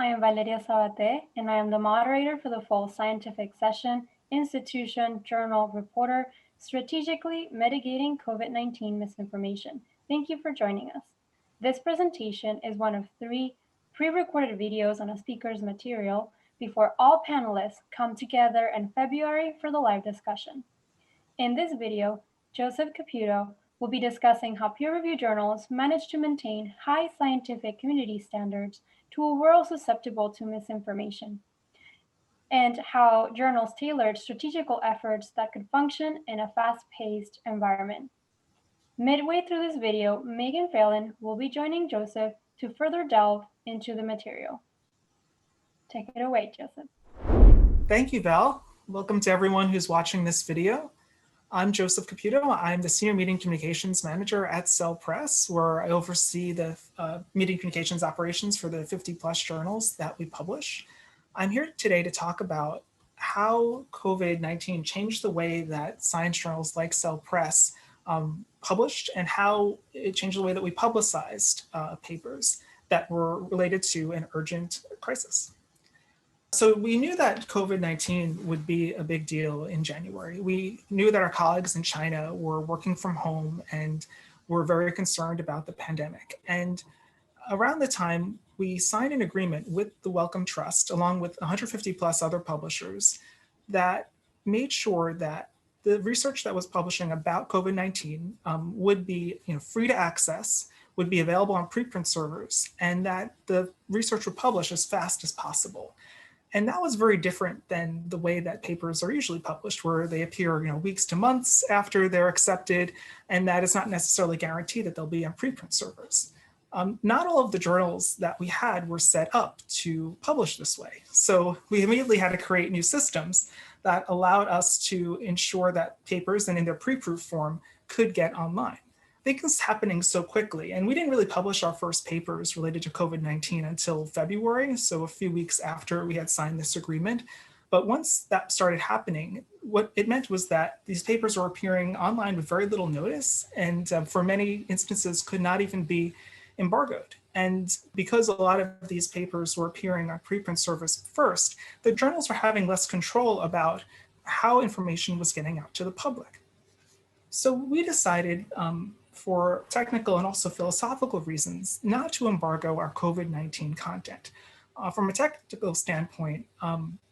I am Valeria Sabate, and I am the moderator for the fall scientific session, Institution, Journal, Reporter, Strategically Mitigating COVID-19 Misinformation. Thank you for joining us. This presentation is one of 3 pre-recorded videos on a speaker's material before all panelists come together in February for the live discussion. In this video, Joseph Caputo will be discussing how peer-reviewed journals manage to maintain high scientific community standards to a world susceptible to misinformation, and how journals tailored strategical efforts that could function in a fast-paced environment. Midway through this video, Megan Phelan will be joining Joseph to further delve into the material. Take it away, Joseph. Thank you, Val. Welcome to everyone who's watching this video. I'm Joseph Caputo. I'm the Senior Meeting Communications Manager at Cell Press, where I oversee the meeting communications operations for the 50+ journals that we publish. I'm here today to talk about how COVID-19 changed the way that science journals like Cell Press published, and how it changed the way that we publicized papers that were related to an urgent crisis. So we knew that COVID-19 would be a big deal in January. We knew that our colleagues in China were working from home and were very concerned about the pandemic. And around the time, we signed an agreement with the Wellcome Trust, along with 150+ other publishers, that made sure that the research that was publishing about COVID-19 would be free to access, would be available on preprint servers, and that the research would publish as fast as possible. And that was very different than the way that papers are usually published, where they appear weeks to months after they're accepted, and that is not necessarily guaranteed that they'll be on preprint servers. Not all of the journals that we had were set up to publish this way. So we immediately had to create new systems that allowed us to ensure that papers, and in their pre-proof form, could get online. Things was happening so quickly, and we didn't really publish our first papers related to COVID-19 until February, so a few weeks after we had signed this agreement. But once that started happening, what it meant was that these papers were appearing online with very little notice, and for many instances could not even be embargoed. And because a lot of these papers were appearing on preprint servers first, the journals were having less control about how information was getting out to the public. So we decided, for technical and also philosophical reasons, not to embargo our COVID-19 content. From a technical standpoint,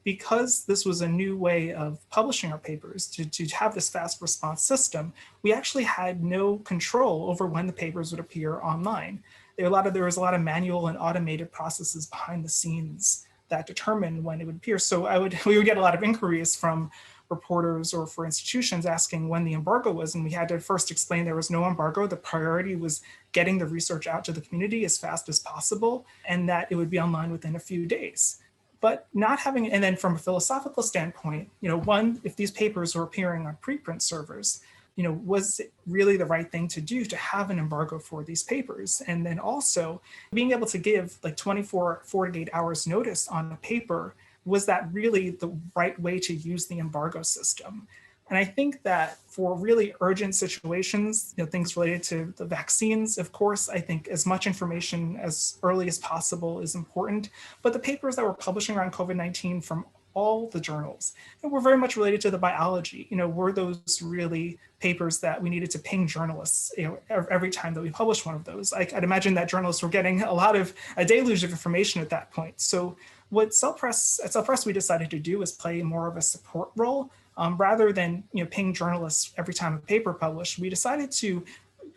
because this was a new way of publishing our papers, to have this fast response system, we actually had no control over when the papers would appear online. There was a lot of manual and automated processes behind the scenes that determined when it would appear. So we would get a lot of inquiries from reporters or for institutions asking when the embargo was, and we had to first explain there was no embargo. The priority was getting the research out to the community as fast as possible, and that it would be online within a few days. But not having, and then from a philosophical standpoint, one, if these papers were appearing on preprint servers, was it really the right thing to do to have an embargo for these papers? And then also being able to give like 48 hours notice on a paper, was that really the right way to use the embargo system? And I think that for really urgent situations, things related to the vaccines, of course, I think as much information as early as possible is important. But the papers that we're publishing around COVID-19 from all the journals, and were very much related to the biology. Were those really papers that we needed to ping journalists every time that we published one of those? I'd imagine that journalists were getting a deluge of information at that point. So what at Cell Press we decided to do was play more of a support role. Rather than ping journalists every time a paper published, we decided to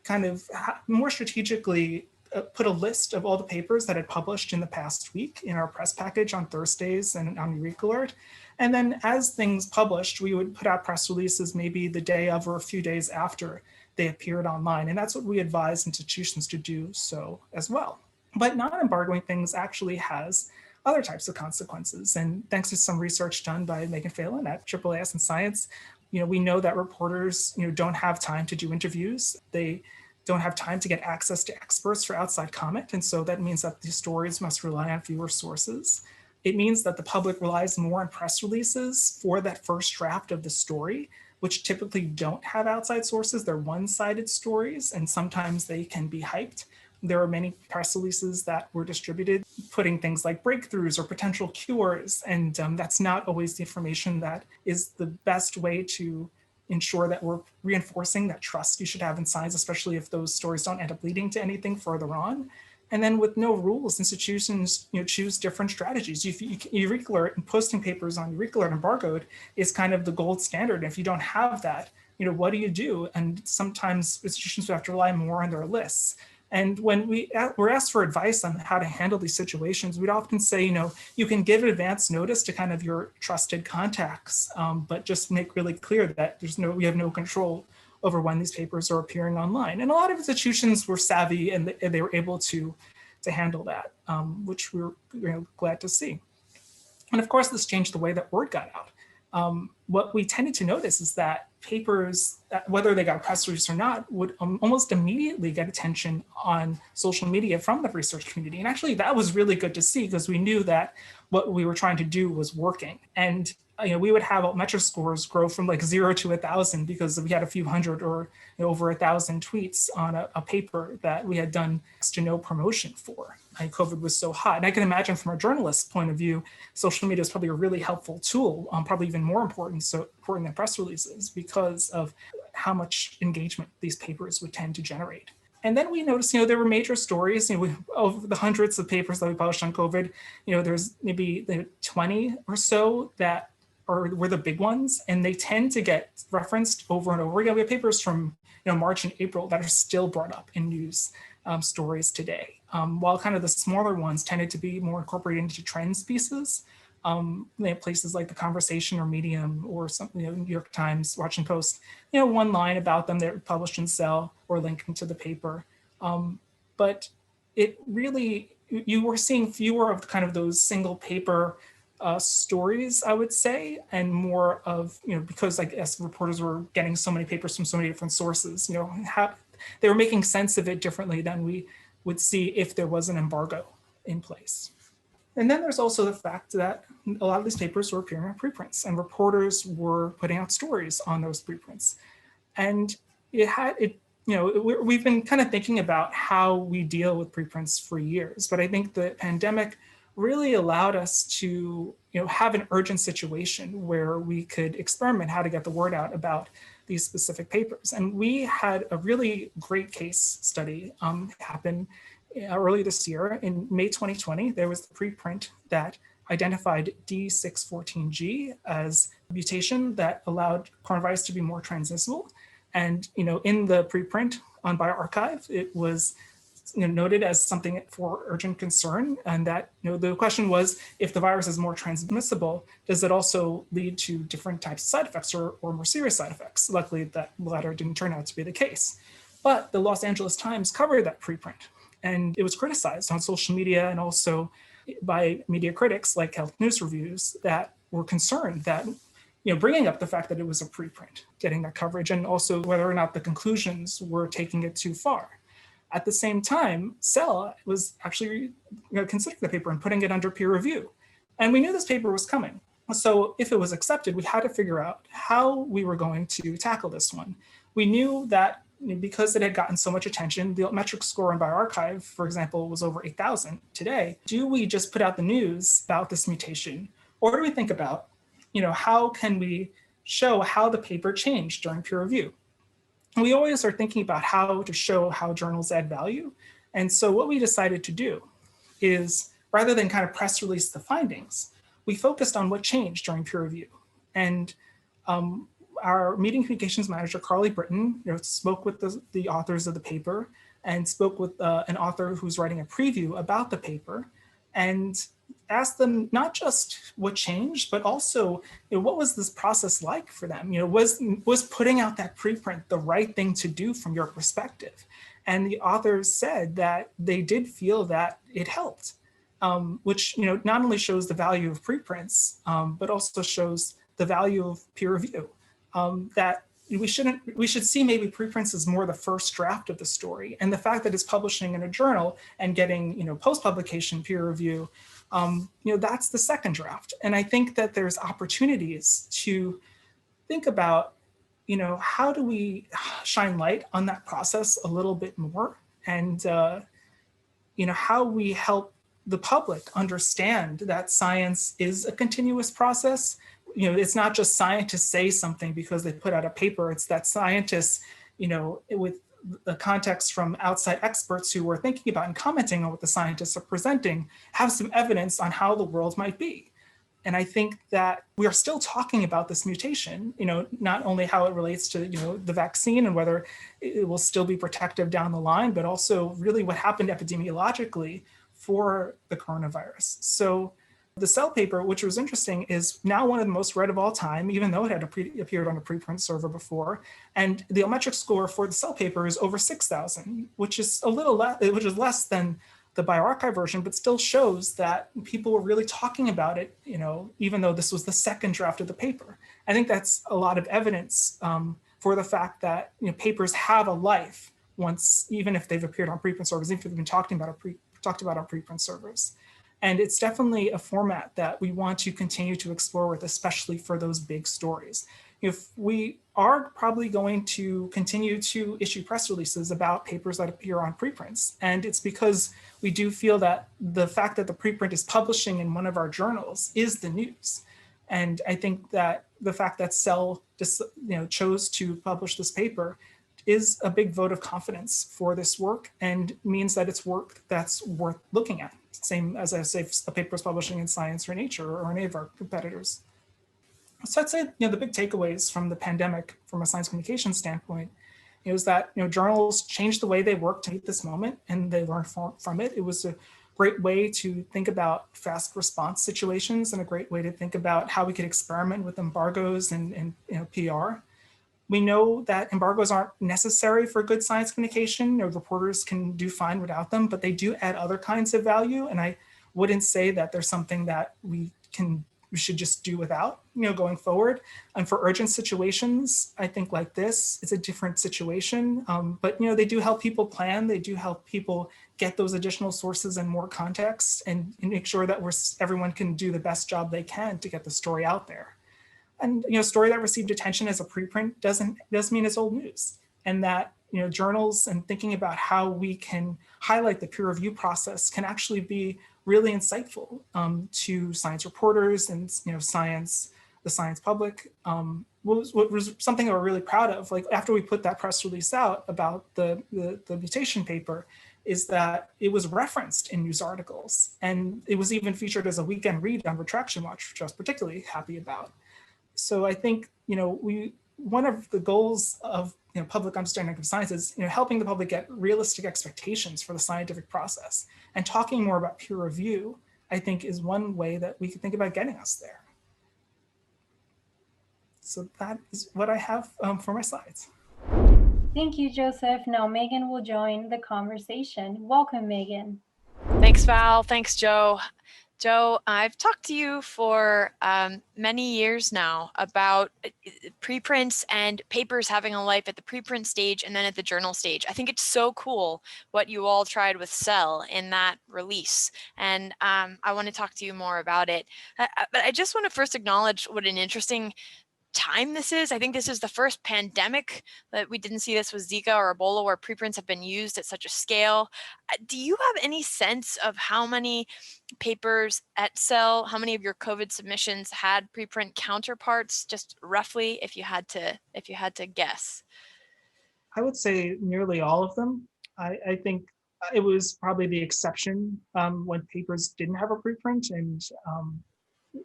kind of more strategically put a list of all the papers that had published in the past week in our press package on Thursdays and on Week Alert. And then as things published, we would put out press releases maybe the day of or a few days after they appeared online. And that's what we advise institutions to do so as well. But not embargoing things actually has other types of consequences. And thanks to some research done by Megan Phelan at AAAS and Science, we know that reporters don't have time to do interviews. They don't have time to get access to experts for outside comment. And so that means that these stories must rely on fewer sources. It means that the public relies more on press releases for that first draft of the story, which typically don't have outside sources. They're one-sided stories, and sometimes they can be hyped. there were many press releases that were distributed putting things like breakthroughs or potential cures, and that's not always the information that is the best way to ensure that we're reinforcing that trust you should have in science, especially if those stories don't end up leading to anything further on. And then with no rules, institutions choose different strategies. Eureka Alert and posting papers on Eureka Alert embargoed is kind of the gold standard. And if you don't have that, what do you do? And sometimes institutions have to rely more on their lists. And when we're asked for advice on how to handle these situations, we'd often say, you can give advance notice to kind of your trusted contacts, but just make really clear that we have no control over when these papers are appearing online. And a lot of institutions were savvy and they were able to handle that, which we were glad to see. And of course, this changed the way that word got out. What we tended to notice is that papers, whether they got press release or not, would almost immediately get attention on social media from the research community. And actually, that was really good to see because we knew that what we were trying to do was working. And we would have metric scores grow from like 0 to 1,000 because we had a few hundred or over 1,000 tweets on a paper that we had done next to no promotion for. COVID was so hot. And I can imagine from a journalist's point of view, social media is probably a really helpful tool, probably even more important than press releases because of how much engagement these papers would tend to generate. And then we noticed, there were major stories, of the hundreds of papers that we published on COVID, there's maybe 20 or so that were the big ones, and they tend to get referenced over and over again. We have papers from March and April that are still brought up in news stories today, while kind of the smaller ones tended to be more incorporated into trends pieces. Places like The Conversation or Medium or something, New York Times, Washington Post, one line about them that published in Cell or linking to the paper. But it really, you were seeing fewer of kind of those single paper stories, I would say, and more of, because I guess reporters were getting so many papers from so many different sources, they were making sense of it differently than we would see if there was an embargo in place. And then there's also the fact that a lot of these papers were appearing on preprints and reporters were putting out stories on those preprints. And we've been kind of thinking about how we deal with preprints for years, but I think the pandemic really allowed us to have an urgent situation where we could experiment how to get the word out about these specific papers. And we had a really great case study happen early this year. In May 2020, there was the preprint that identified D614G as a mutation that allowed coronavirus to be more transmissible. And in the preprint on bioRxiv, it was noted as something for urgent concern, and that the question was, if the virus is more transmissible, does it also lead to different types of side effects or more serious side effects? Luckily, that latter didn't turn out to be the case. But the Los Angeles Times covered that preprint, and it was criticized on social media and also by media critics like Health News Reviews that were concerned that bringing up the fact that it was a preprint, getting that coverage, and also whether or not the conclusions were taking it too far. At the same time, Cell was actually considering the paper and putting it under peer review. And we knew this paper was coming. So if it was accepted, we had to figure out how we were going to tackle this one. We knew that because it had gotten so much attention, the metric score on bioRxiv, for example, was over 8,000 today. Do we just put out the news about this mutation? Or do we think about, how can we show how the paper changed during peer review? And we always are thinking about how to show how journals add value. And so what we decided to do is, rather than kind of press release the findings, we focused on what changed during peer review. And our meeting communications manager, Carly Britton, spoke with the authors of the paper and spoke with an author who's writing a preview about the paper and asked them not just what changed, but also what was this process like for them? Was putting out that preprint the right thing to do from your perspective? And the authors said that they did feel that it helped, which not only shows the value of preprints, but also shows the value of peer review. That we should see maybe preprints as more the first draft of the story, and the fact that it's publishing in a journal and getting post-publication peer review, that's the second draft. And I think that there's opportunities to think about, how do we shine light on that process a little bit more, and how we help the public understand that science is a continuous process. It's not just scientists say something because they put out a paper. It's that scientists, with the context from outside experts who are thinking about and commenting on what the scientists are presenting, have some evidence on how the world might be. And I think that we are still talking about this mutation, not only how it relates to, the vaccine and whether it will still be protective down the line, but also really what happened epidemiologically for the coronavirus. So the Cell paper, which was interesting, is now one of the most read of all time, even though it had appeared on a preprint server before. And the Ometric score for the Cell paper is over 6,000, which is which is less than the bioRxiv version, but still shows that people were really talking about it, even though this was the second draft of the paper. I think that's a lot of evidence for the fact that papers have a life once, even if they've appeared on preprint servers, even if they've been talked about on preprint servers. And it's definitely a format that we want to continue to explore with, especially for those big stories. If we are probably going to continue to issue press releases about papers that appear on preprints. And it's because we do feel that the fact that the preprint is publishing in one of our journals is the news. And I think that the fact that Cell chose to publish this paper is a big vote of confidence for this work and means that it's work that's worth looking at. Same as I say, a paper is publishing in Science or Nature or any of our competitors. So I'd say, the big takeaways from the pandemic from a science communication standpoint is that, journals changed the way they work to meet this moment and they learned from it. It was a great way to think about fast response situations and a great way to think about how we could experiment with embargoes and PR. We know that embargoes aren't necessary for good science communication. Reporters can do fine without them, but they do add other kinds of value. And I wouldn't say that there's something that we should just do without, going forward. And for urgent situations, I think like this, it's a different situation. But they do help people plan. They do help people get those additional sources and more context and make sure that everyone can do the best job they can to get the story out there. And a story that received attention as a preprint doesn't mean it's old news. And that journals and thinking about how we can highlight the peer review process can actually be really insightful to science reporters and the science public. What was something that we're really proud of, like after we put that press release out about the mutation paper, is that it was referenced in news articles, and it was even featured as a weekend read on Retraction Watch, which I was particularly happy about. So I think, one of the goals of public understanding of science is helping the public get realistic expectations for the scientific process, and talking more about peer review, I think, is one way that we could think about getting us there. So that is what I have for my slides. Thank you, Joseph. Now Megan will join the conversation. Welcome, Megan. Thanks, Val. Thanks, Joe. Joe, I've talked to you for many years now about preprints and papers having a life at the preprint stage and then at the journal stage. I think it's so cool what you all tried with Cell in that release, and I want to talk to you more about it. But I just want to first acknowledge what an interesting time this is. I think this is the first pandemic that we didn't see this with Zika or Ebola where preprints have been used at such a scale. Do you have any sense of how many papers at Cell, how many of your COVID submissions had preprint counterparts, just roughly, if you had to guess? I would say nearly all of them. I think it was probably the exception when papers didn't have a preprint, and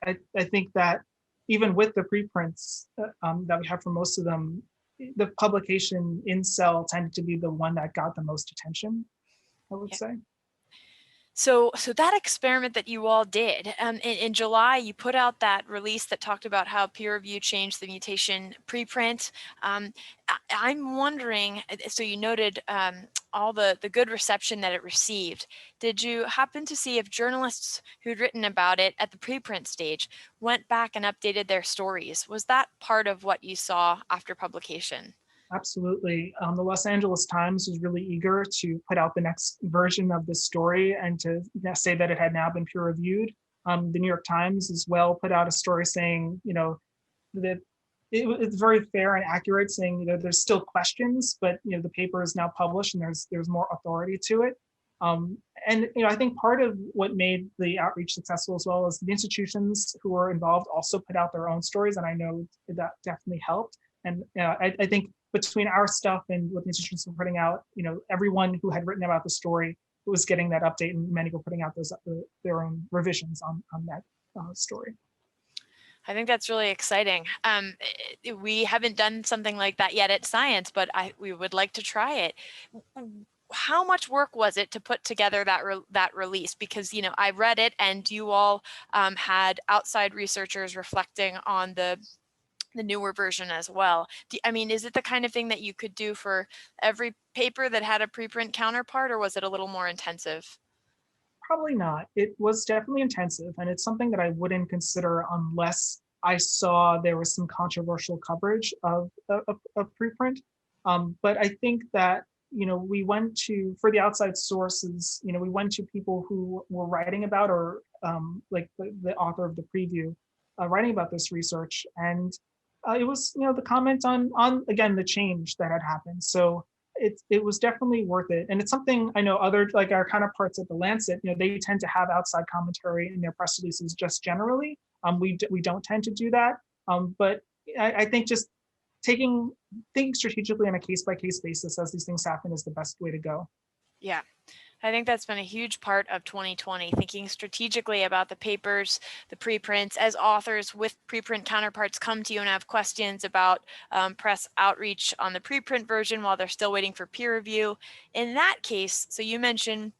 I think that even with the preprints that we have for most of them, the publication in Cell tended to be the one that got the most attention, I would say. So that experiment that you all did, in July, you put out that release that talked about how peer review changed the mutation preprint. I'm wondering, so you noted all the good reception that it received. Did you happen to see if journalists who'd written about it at the preprint stage went back and updated their stories? Was that part of what you saw after publication? Absolutely. The Los Angeles Times was really eager to put out the next version of the story and to say that it had now been peer reviewed. The New York Times as well put out a story saying, that it's very fair and accurate, saying, there's still questions, but the paper is now published and there's more authority to it. And I think part of what made the outreach successful as well is the institutions who were involved also put out their own stories, and I know that definitely helped. And I think between our stuff and what the institutions were putting out, everyone who had written about the story was getting that update, and many were putting out their own revisions on that story. I think that's really exciting. We haven't done something like that yet at Science, but we would like to try it. How much work was it to put together that release? Because I read it, and you all had outside researchers reflecting on the newer version as well. Is it the kind of thing that you could do for every paper that had a preprint counterpart, or was it a little more intensive? Probably not. It was definitely intensive, and it's something that I wouldn't consider unless I saw there was some controversial coverage of preprint. But I think that we went to, for the outside sources, we went to people who were writing about, or like the author of the preview, writing about this research, and it was the comment on again the change that had happened. So it was definitely worth it, and it's something I know other, like our counterparts at the Lancet, they tend to have outside commentary in their press releases just generally. We don't tend to do that, but I think just thinking strategically on a case-by-case basis as these things happen is the best way to go. Yeah, I think that's been a huge part of 2020, thinking strategically about the papers, the preprints. As authors with preprint counterparts come to you and have questions about press outreach on the preprint version while they're still waiting for peer review. In that case, so you mentioned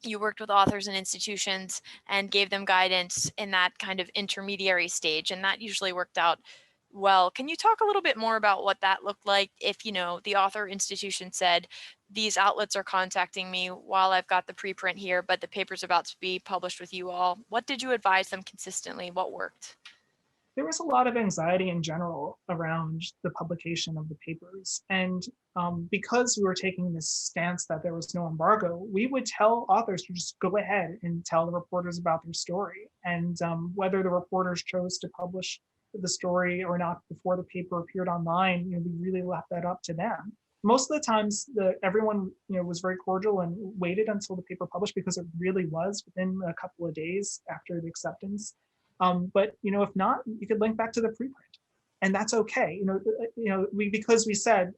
you worked with authors and institutions and gave them guidance in that kind of intermediary stage, and that usually worked out well. Can you talk a little bit more about what that looked like if, the author institution said, these outlets are contacting me while I've got the preprint here, but the paper's about to be published with you all? What did you advise them consistently? What worked? There was a lot of anxiety in general around the publication of the papers. And because we were taking this stance that there was no embargo, we would tell authors to just go ahead and tell the reporters about their story. And whether the reporters chose to publish the story or not before the paper appeared online, we really left that up to them. Most of the times, everyone was very cordial and waited until the paper published, because it really was within a couple of days after the acceptance. But if not, you could link back to the preprint, and that's okay. Because we said,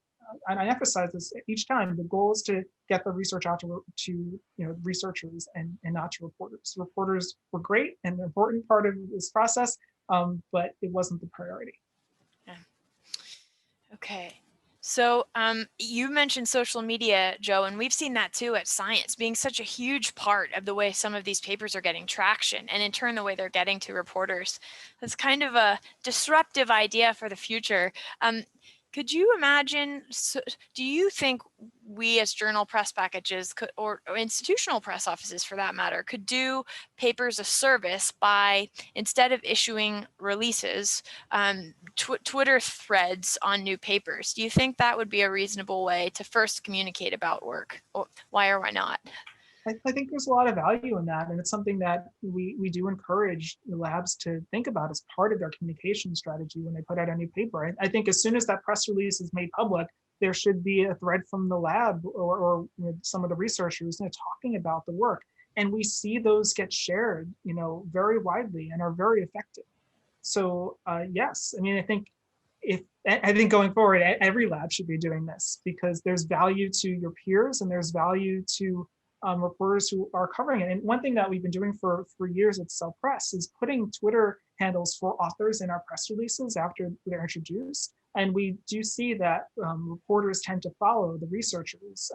and I emphasize this each time, the goal is to get the research out to researchers and not to reporters. Reporters were great and an important part of this process, but it wasn't the priority. Yeah. Okay. So you mentioned social media, Joe, and we've seen that too at Science being such a huge part of the way some of these papers are getting traction, and in turn the way they're getting to reporters. That's kind of a disruptive idea for the future. Could you imagine, do you think we as journal press packages could, or institutional press offices for that matter, could do papers a service by, instead of issuing releases, Twitter threads on new papers? Do you think that would be a reasonable way to first communicate about work? Or why or why not? I think there's a lot of value in that, and it's something that we do encourage the labs to think about as part of their communication strategy when they put out a new paper. I think as soon as that press release is made public, there should be a thread from the lab or some of the researchers talking about the work, and we see those get shared very widely and are very effective. So yes, I think going forward, every lab should be doing this, because there's value to your peers and there's value to reporters who are covering it. And one thing that we've been doing for years at Cell Press is putting Twitter handles for authors in our press releases after they're introduced. And we do see that reporters tend to follow the researchers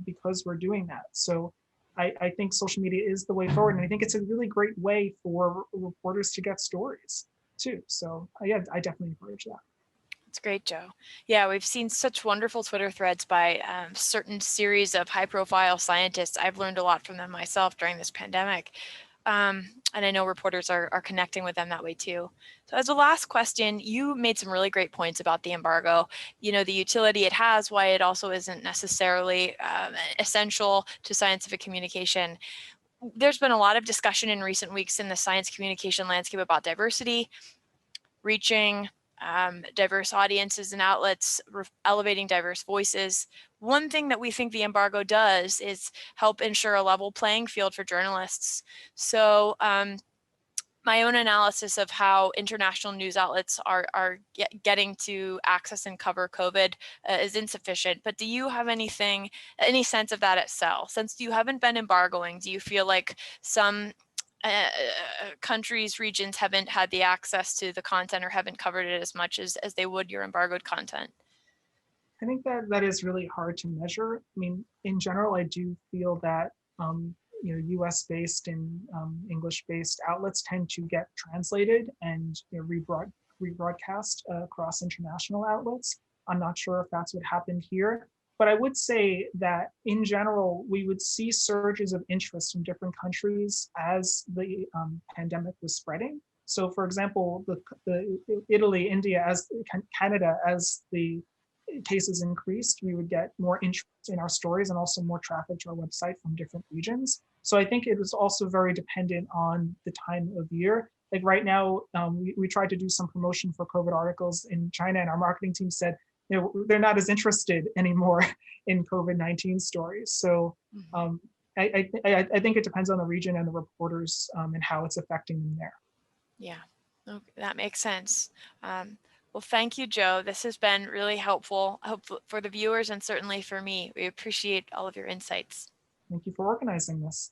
because we're doing that. So I think social media is the way forward. And I think it's a really great way for reporters to get stories too. So yeah, I definitely encourage that. That's great, Joe. Yeah, we've seen such wonderful Twitter threads by certain series of high-profile scientists. I've learned a lot from them myself during this pandemic. And I know reporters are connecting with them that way too. So as a last question, you made some really great points about the embargo, the utility it has, why it also isn't necessarily essential to scientific communication. There's been a lot of discussion in recent weeks in the science communication landscape about diversity, reaching diverse audiences and outlets, elevating diverse voices. One thing that we think the embargo does is help ensure a level playing field for journalists. So my own analysis of how international news outlets are getting to access and cover COVID is insufficient. But do you have any sense of that at CEL? Since you haven't been embargoing, do you feel like some countries, regions haven't had the access to the content or haven't covered it as much as they would your embargoed content? I think that is really hard to measure. I mean, in general, I do feel that US-based and English-based outlets tend to get translated and rebroadcast across international outlets. I'm not sure if that's what happened here, but I would say that in general, we would see surges of interest from different countries as the pandemic was spreading. So, for example, the Italy, India, Canada, as the cases increased, we would get more interest in our stories and also more traffic to our website from different regions. So I think it was also very dependent on the time of year. Like right now, we tried to do some promotion for COVID articles in China, and our marketing team said, they're not as interested anymore in COVID-19 stories. So I think it depends on the region and the reporters and how it's affecting them there. Yeah, okay, that makes sense. Well, thank you, Joe. This has been really helpful for the viewers and certainly for me. We appreciate all of your insights. Thank you for organizing this.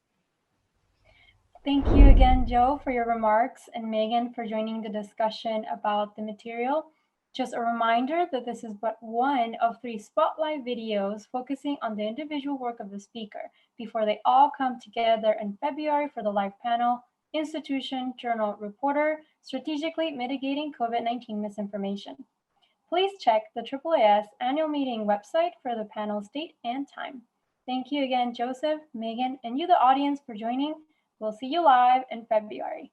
Thank you again, Joe, for your remarks, and Megan for joining the discussion about the material. Just a reminder that this is but one of 3 spotlight videos focusing on the individual work of the speaker before they all come together in February for the live panel, Institution, Journal, Reporter, Strategically Mitigating COVID-19 Misinformation. Please check the AAAS annual meeting website for the panel's date and time. Thank you again, Joseph, Megan, and you, the audience, for joining. We'll see you live in February.